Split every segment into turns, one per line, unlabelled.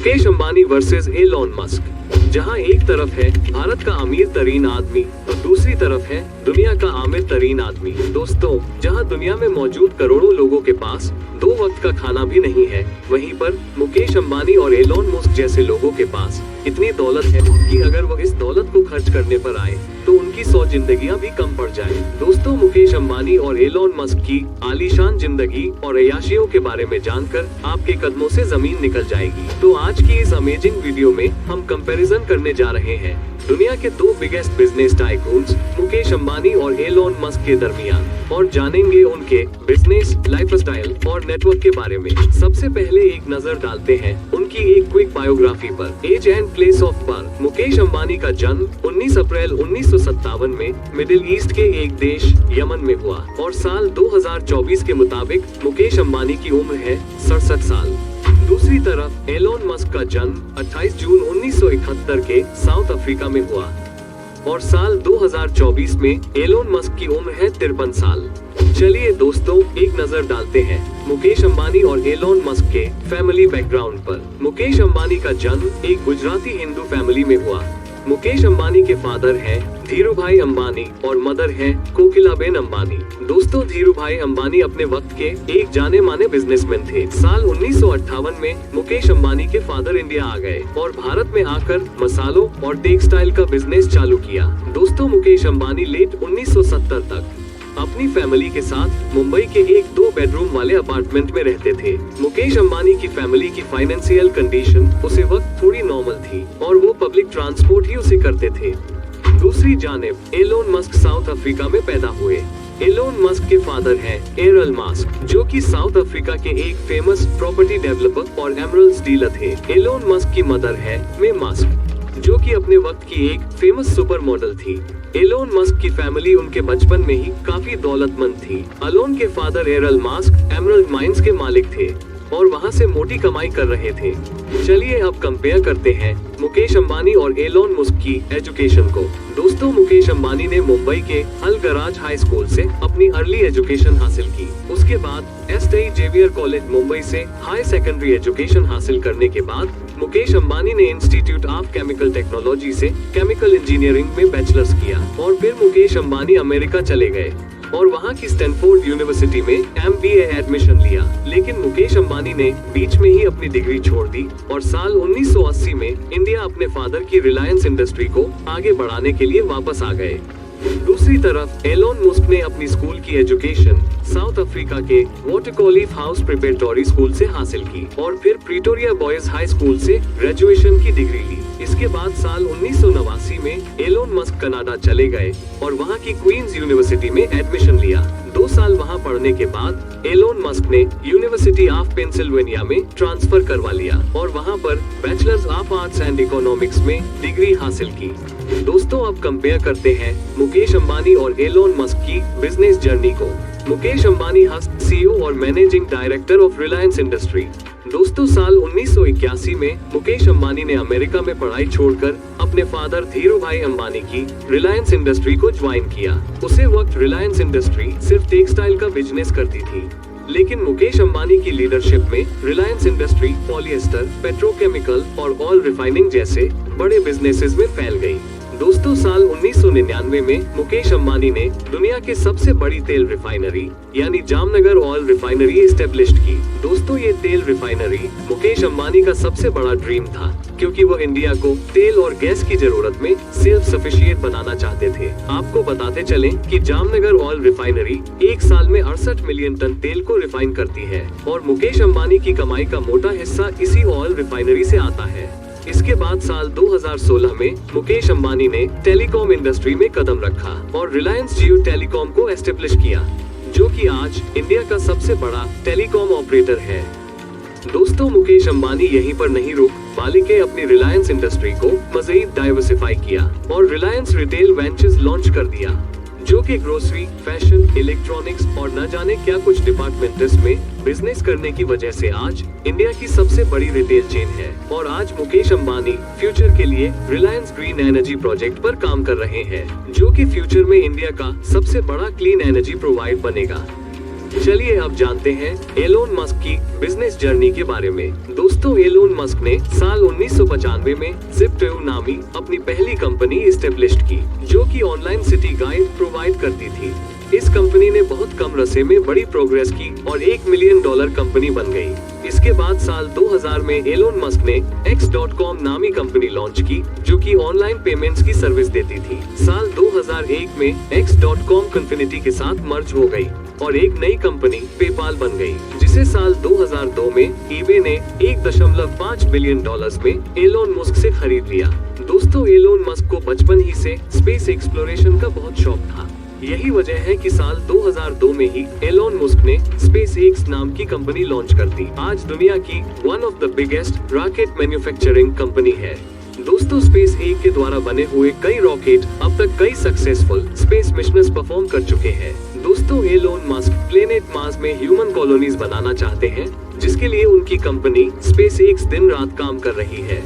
Mukesh Ambani versus Elon Musk. जहां एक तरफ है भारत का अमीर तरीन आदमी तो दूसरी तरफ है दुनिया का आमिर तरीन आदमी। दोस्तों, जहां दुनिया में मौजूद करोड़ों लोगों के पास 2 वक्त का खाना भी नहीं है, वहीं पर मुकेश अंबानी और एलोन मस्क जैसे लोगों के पास इतनी दौलत है कि अगर वो इस दौलत को खर्च करने पर आए तो उनकी 100 जिंदगियां भी कम पड़ जाए। दोस्तों, मुकेश अंबानी और एलोन मस्क की आलीशान जिंदगी और अय्याशियों के बारे में जानकर आपके कदमों से जमीन निकल जाएगी। तो आज की इस अमेजिंग वीडियो में हम कंपैरिजन करने जा रहे हैं दुनिया के 2 biggest business tycoons Mukesh Ambani और एलोन मस्क के दरमियान, और जानेंगे उनके बिजनेस, लाइफस्टाइल और नेटवर्क के बारे में। सबसे पहले एक नजर डालते हैं उनकी एक क्विक बायोग्राफी पर। Age and place of birth. Mukesh Ambani का जन्म 19 अप्रैल 1957 में मिडिल ईस्ट के एक देश यमन में हुआ और साल 2024 के मुताबिक मुकेश अंबानी की उम्र है 67 साल। दूसरी तरफ एलोन मस्क का जन्म 28 जून 1971 के साउथ अफ्रीका में हुआ और साल 2024 में एलोन मस्क की उम्र है 53 साल। चलिए दोस्तों, एक नजर डालते हैं मुकेश अंबानी और एलोन मस्क के फैमिली बैकग्राउंड पर। मुकेश अंबानी का जन्म एक गुजराती हिंदू फैमिली में हुआ। मुकेश अंबानी के फादर हैं धीरूभाई अंबानी और मदर है कोकिलाबेन अंबानी। दोस्तों, धीरूभाई अंबानी अपने वक्त के एक जाने माने बिजनेसमैन थे। साल 1958 में मुकेश अंबानी के फादर इंडिया आ गए और भारत में आकर मसालों और टेक्सटाइल का बिजनेस चालू किया। दोस्तों, मुकेश अंबानी लेट 1970 तक अपनी फैमिली के साथ मुंबई के एक 2 बेडरूम वाले अपार्टमेंट में रहते थे। मुकेश अंबानी की फैमिली की फाइनेंशियल कंडीशन उसी वक्त थोड़ी नॉर्मल थी और वो पब्लिक ट्रांसपोर्ट ही उसे करते थे। दूसरी जानिब एलोन मस्क साउथ अफ्रीका में पैदा हुए। एलोन मस्क के फादर हैं एरल मस्क, जो कि साउथ अफ्रीका के एक फेमस प्रॉपर्टी डेवलपर और एमरल्ड्स डीलर थे। एलोन मस्क की मदर है मे मस्क, जो कि अपने वक्त की एक फेमस सुपर मॉडल थी। एलोन मस्क की फैमिली उनके बचपन में ही काफी दौलतमंद थी। एलोन के फादर एरल मस्क एमरल्ड माइंस के मालिक थे और वहां से मोटी कमाई कर रहे थे। चलिए अब कंपेयर करते हैं मुकेश अंबानी और एलोन मस्क की एजुकेशन को। दोस्तों, मुकेश अंबानी ने मुंबई के हल गराज हाई स्कूल से अपनी अर्ली एजुकेशन हासिल की। उसके बाद एसटी जेवियर कॉलेज मुंबई से हाई सेकेंडरी एजुकेशन हासिल करने के बाद मुकेश अंबानी ने इंस्टीट्यूट ऑफ केमिकल टेक्नोलॉजी से केमिकल इंजीनियरिंग में बैचलर्स किया और फिर मुकेश अंबानी अमेरिका चले गए और वहां की स्टैनफोर्ड यूनिवर्सिटी में MBA एडमिशन लिया। लेकिन मुकेश अंबानी ने बीच में ही अपनी डिग्री छोड़ दी और साल 1980 में इंडिया अपने फादर की रिलायंस इंडस्ट्री को आगे बढ़ाने के लिए वापस आ गए। दूसरी तरफ एलोन मस्क ने अपनी स्कूल की एजुकेशन साउथ अफ्रीका के वॉटरकॉलीफ हाउस प्रिपरेटरी स्कूल से हासिल की और फिर प्रिटोरिया बॉयज हाई स्कूल से ग्रेजुएशन की डिग्री ली। इसके बाद साल 1989 में एलोन मस्क कनाडा चले गए और वहां की क्वींस यूनिवर्सिटी में एडमिशन लिया। 2 साल वहां पढ़ने के बाद एलोन मस्क ने यूनिवर्सिटी ऑफ पेंसिल्वेनिया में ट्रांसफर करवा लिया और वहां पर bachelors of arts and economics में डिग्री हासिल की। दोस्तों, अब कंपेयर करते हैं मुकेश अंबानी और एलोन मस्क की बिजनेस जर्नी को। मुकेश अंबानी हस्त CEO और managing director of Reliance industry. दोस्तों, साल 1981 में मुकेश अंबानी ने अमेरिका में पढ़ाई छोड़कर अपने फादर धीरूभाई अंबानी की रिलायंस इंडस्ट्री को ज्वाइन किया। उसे वक्त रिलायंस इंडस्ट्री सिर्फ टेक्सटाइल का बिजनेस करती थी, लेकिन मुकेश अंबानी की लीडरशिप में रिलायंस इंडस्ट्री पॉलिएस्टर, पेट्रोकेमिकल और ऑयल रिफाइनिंग जैसे बड़े बिजनेसेस में फैल गई। दोस्तों, साल 1999 में मुकेश अंबानी ने दुनिया की सबसे बड़ी तेल रिफाइनरी यानी जामनगर ऑयल रिफाइनरी एस्टेब्लिश्ड की। दोस्तों, ये तेल रिफाइनरी मुकेश अंबानी का सबसे बड़ा ड्रीम था, क्योंकि वो इंडिया को तेल और गैस की जरूरत में सेल्फ सफिशिएंट बनाना चाहते थे। आपको बताते चलें कि जामनगर ऑयल रिफाइनरी एक साल में 68 मिलियन टन तेल को रिफाइन करती है और मुकेश अंबानी की कमाई का मोटा हिस्सा इसी ऑयल रिफाइनरी से आता है। इसके बाद साल 2016 में मुकेश अंबानी ने टेलीकॉम इंडस्ट्री में कदम रखा और रिलायंस जियो टेलीकॉम को एस्टेब्लिश किया, जो कि आज इंडिया का सबसे बड़ा टेलीकॉम ऑपरेटर है। दोस्तों, मुकेश अंबानी यहीं पर नहीं रुक, बल्कि अपनी रिलायंस इंडस्ट्री को मजीद डाइवर्सिफाई किया और रिलायंस रिटेल वेंचर्स लॉन्च कर दिया, जो कि ग्रोसरी, फैशन, इलेक्ट्रॉनिक्स और न जाने क्या कुछ डिपार्टमेंट्स में बिजनेस करने की वजह से आज इंडिया की सबसे बड़ी रिटेल चेन है। और आज मुकेश अंबानी फ्यूचर के लिए रिलायंस ग्रीन एनर्जी प्रोजेक्ट पर काम कर रहे हैं, जो कि फ्यूचर में इंडिया का सबसे बड़ा क्लीन एनर्जी प्रोवाइड बनेगा। चलिए अब जानते हैं एलोन मस्क की बिजनेस जर्नी के बारे में। दोस्तों, एलोन मस्क ने साल 1995 में Zip2 नामी अपनी पहली कंपनी एस्टेब्लिश की, जो कि ऑनलाइन सिटी गाइड प्रोवाइड करती थी। इस कंपनी ने बहुत कम रसे में बड़ी प्रोग्रेस की और $1 मिलियन कंपनी बन गई। इसके बाद साल 2000 में एलोन मस्क ने X.com नामी कंपनी लॉन्च की, जो कि ऑनलाइन पेमेंट्स की सर्विस देती थी। साल 2001 में X.com कन्फिनिटी के साथ मर्ज हो गई और एक नई कंपनी पेपाल बन गई, जिसे साल 2002 में eBay ने $1.5 बिलियन में एलोन मस्क से खरीद लिया। दोस्तों, एलोन मस्क को बचपन ही से स्पेस एक्सप्लोरेशन का बहुत शौक था। यही वजह है कि साल 2002 में ही एलोन मस्क ने SpaceX नाम की कंपनी लॉन्च कर दी। आज दुनिया की one of the biggest rocket manufacturing company है। दोस्तों, SpaceX के द्वारा बने हुए कई रॉकेट अब तक कई सक्सेसफुल स्पेस मिशंस परफॉर्म कर चुके हैं। दोस्तों, एलोन मस्क प्लेनेट मार्स में ह्यूमन कॉलोनीज बनाना चाहते हैं, जिसके लिए उनकी कंपनी SpaceX दिन रात काम कर रही है।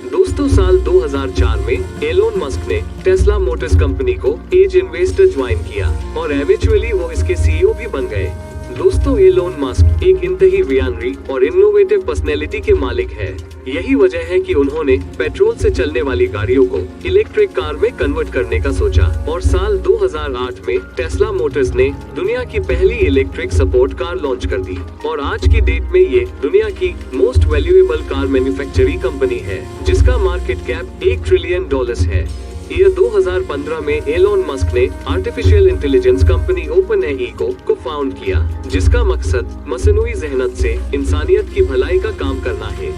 दोस्तों, साल 2004 में एलोन मस्क ने टेस्ला मोटर्स कंपनी को एज इन्वेस्टर ज्वाइन किया और एवेंचुअली वो इसके CEO भी बन गए। दोस्तों, एलोन मस्क एक इंतही वियनरी और इनोवेटिव पर्सनैलिटी के मालिक है। यही वजह है कि उन्होंने पेट्रोल से चलने वाली गाड़ियों को इलेक्ट्रिक कार में कन्वर्ट करने का सोचा और साल 2008 में टेस्ला मोटर्स ने दुनिया की पहली इलेक्ट्रिक सपोर्ट कार लॉन्च कर दी और आज की डेट में ये दुनिया की most valuable car manufacturing company है, जिसका मार्केट कैप $1 ट्रिलियन है। ईयर 2015 में एलोन मस्क ने आर्टिफिशियल इंटेलिजेंस कंपनी ओपनएआई को फाउंड किया, जिसका मकसद मसनूई ज़हनत से इंसानियत की भलाई का काम करना है।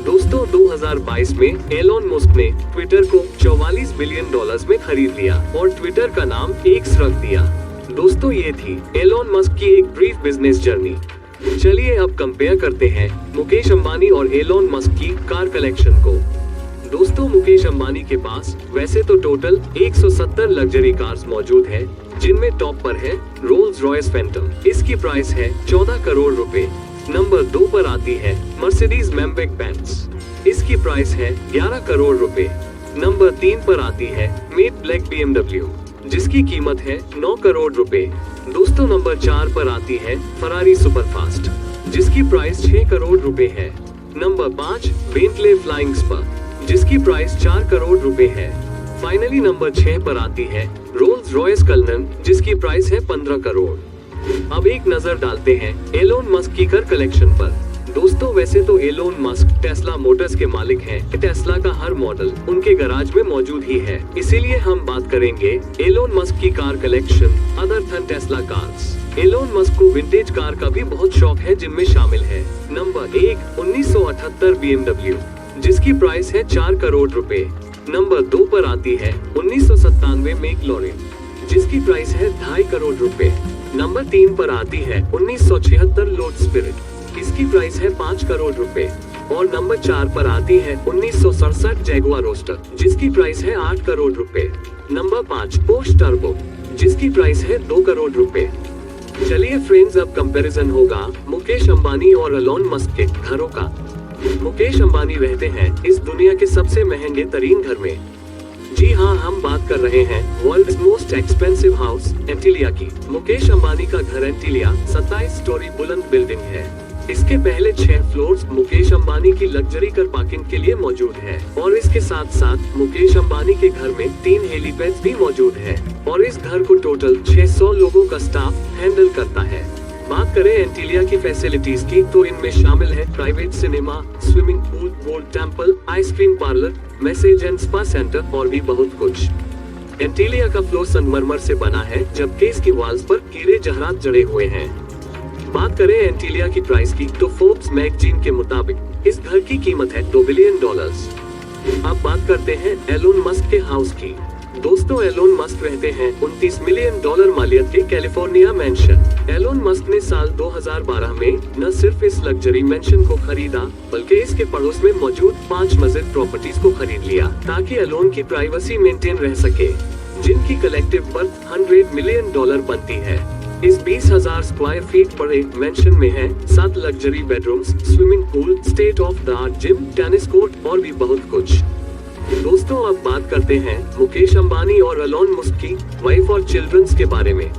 दोस्तों, 2022 में एलोन मस्क ने ट्विटर को $44 बिलियन में खरीद लिया और ट्विटर का नाम X रख दिया। दोस्तों, ये थी एलोन मस्क की एक ब्रीफ बिजनेस जर्नी। चलिए अब कंपेयर करते हैं मुकेश अंबानी और एलोन मस्क की कार कलेक्शन को। दोस्तों, मुकेश अंबानी के पास वैसे तो टोटल 170 लग्जरी कार्स मौजूद है, जिनमें टॉप पर है रोल्स रॉयस फैंटम। इसकी प्राइस है 14 करोड़ रुपए। नंबर 2 पर आती है मर्सिडीज मैम्बेक बेंज। इसकी प्राइस है 11 करोड़ रुपए। नंबर 3 पर आती है मेट ब्लैक BMW, जिसकी कीमत है 9 करोड़ रुपए। दोस्तों, नंबर 4 पर आती है फरारी सुपरफास्ट, जिसकी प्राइस 6 करोड़ रुपए है। नंबर 5 बेंटले फ्लाइंग स्पर, जिसकी प्राइस 4 करोड़ रुपए है। फाइनली नंबर 6 पर आती है रोल्स रॉयस कल्नन, जिसकी प्राइस है 15 करोड़। अब एक नजर डालते हैं एलोन मस्क की कार कलेक्शन पर। दोस्तों, वैसे तो एलोन मस्क टेस्ला मोटर्स के मालिक हैं। टेस्ला का हर मॉडल उनके गैराज में मौजूद ही है, इसीलिए हम बात करेंगे एलोन मस्क की car collection other than Tesla cars. Elon Musk को विंटेज कार का भी बहुत शौक है, जिनमें शामिल है नंबर 1 1978 BMW, जिसकी प्राइस है 4 करोड़ रुपए। नंबर 2 पर आती है 1997 मैक्लॉरेन, जिसकी प्राइस है 2.5 करोड़ रुपए। नंबर 3 पर आती है 1976 लोड स्पिरिट, इसकी प्राइस है 5 करोड़ रुपए। और नंबर 4 पर आती है 1967 जैगुआर रोस्टर, जिसकी प्राइस है 8 करोड़ रुपए। नंबर 5 पोर्श टर्बो, जिसकी प्राइस है 2 करोड़ रुपए। चलिए फ्रेंड्स, अब कंपैरिजन होगा मुकेश अंबानी और एलोन मस्क के घरों का। मुकेश अंबानी रहते हैं इस दुनिया के सबसे महंगे तरीन घर में। जी हाँ, हम बात कर रहे हैं world's most expensive house Antilia की। मुकेश अंबानी का घर एंटीलिया 27 स्टोरी बुलंद बिल्डिंग है। इसके पहले 6 फ्लोर्स मुकेश अंबानी की लग्जरी कार पार्किंग के लिए मौजूद है और इसके साथ साथ मुकेश अंबानी के घर में 3 हेलीपैड्स भी मौजूद है और इस घर को टोटल 600 लोगों का स्टाफ हैंडल करता है। बात करें एंटीलिया की फैसिलिटीज की, तो इनमें शामिल है private cinema, swimming pool, gold temple, ice cream parlour, message and spa centre और भी बहुत कुछ। एंटीलिया का फ्लोर संगमरमर से बना है, जबकि इसकी वॉल्स पर कीड़े जहरात जड़े हुए हैं। बात करें एंटीलिया की प्राइस की, तो फोर्ब्स मैगजीन के मुताबिक इस घर की कीमत है $2 बिलियन। अब बात करते हैं एलोन मस्क के हाउस की। दोस्तों, एलोन मस्क रहते हैं $29 मिलियन मालियत के कैलिफोर्निया मैंशन। एलोन मस्क ने साल 2012 में न सिर्फ इस लग्जरी मैंशन को खरीदा, बल्कि इसके पड़ोस में मौजूद 5 मस्जिद प्रॉपर्टीज को खरीद लिया, ताकि एलोन की प्राइवेसी मेंटेन रह सके, जिनकी कलेक्टिव वर्थ $100 मिलियन बनती है। इस 20,000 स्क्वायर फीट बड़े मैंशन में है 7 luxury bedrooms, swimming pool, state of the art gym, tennis court और भी बहुत कुछ। दोस्तों, अब बात करते हैं मुकेश अंबानी और एलोन मस्क की वाइफ और चिल्ड्रंस के बारे में।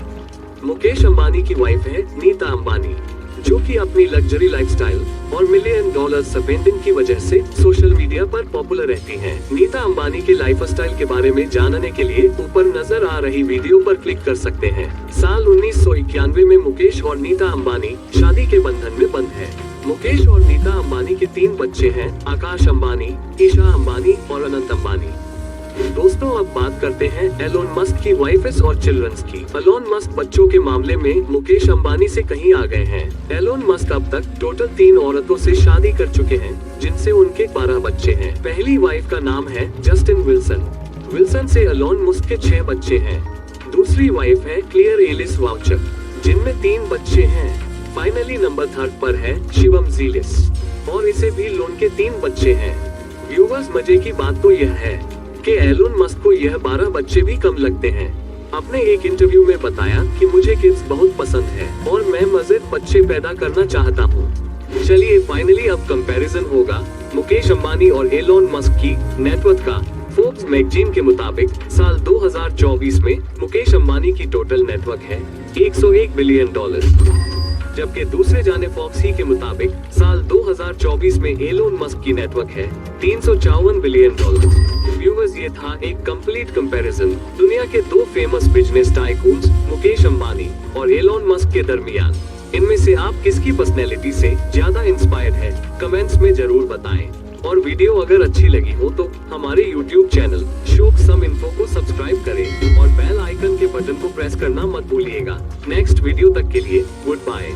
मुकेश अंबानी की वाइफ है नीता अंबानी, जो कि अपनी लग्जरी लाइफस्टाइल और $1 मिलियन स्पेंडिंग की वजह से सोशल मीडिया पर पॉपुलर रहती हैं। नीता अंबानी के लाइफस्टाइल के बारे में जानने के लिए ऊपर नजर आ रही वीडियो पर क्लिक कर सकते हैं। साल 1991 में मुकेश और नीता अंबानी शादी के बंधन में बंध है। मुकेश और नीता अंबानी के 3 बच्चे हैं, आकाश अंबानी, ईशा अंबानी और अनंत अंबानी। दोस्तों अब बात करते हैं एलोन मस्क की वाइफ्स और चिल्ड्रंस की। एलोन मस्क बच्चों के मामले में मुकेश अंबानी से कहीं आ गए हैं। एलोन मस्क अब तक टोटल 3 औरतों से शादी कर चुके हैं, जिनसे उनके 12 बच्चे हैं। पहली वाइफ का नाम है जस्टिन विल्सन। विल्सन से एलोन मस्क के 6 बच्चे हैं। दूसरी वाइफ है क्लियर एलिस वाउचर, जिनमें 3 बच्चे हैं। फाइनली नंबर 3 पर है शिवम जीलिस, और इसे भी लोन के 3 बच्चे हैं। व्यूवर्स, मजे की बात तो यह है कि एलोन मस्क को यह 12 बच्चे भी कम लगते हैं। अपने एक इंटरव्यू में बताया कि मुझे किड्स बहुत पसंद है और मैं मज़ीद बच्चे पैदा करना चाहता हूँ। चलिए फाइनली अब कंपैरिजन होगा मुकेश अंबानी और एलोन मस्क की नेटवर्थ का। फोर्ब्स मैगजीन के मुताबिक साल 2024 में मुकेश अंबानी की टोटल नेटवर्थ है $101 बिलियन, जबकि दूसरे जाने फॉक्सी के मुताबिक साल 2024 में एलोन मस्क की नेटवर्थ है $354 बिलियन। व्यूअर्स, ये था एक कंप्लीट कंपैरिजन दुनिया के 2 famous business tycoons Mukesh Ambani और एलोन मस्क के दरमियान। इनमें से आप किसकी पर्सनैलिटी से ज्यादा इंस्पायर्ड है, कमेंट्स में जरूर बताएं। और वीडियो अगर अच्छी लगी हो तो हमारे YouTube चैनल शोक सम इन्फो को सब्सक्राइब करें और बेल आइकन के बटन को प्रेस करना मत भूलिएगा। नेक्स्ट वीडियो तक के लिए गुड बाय।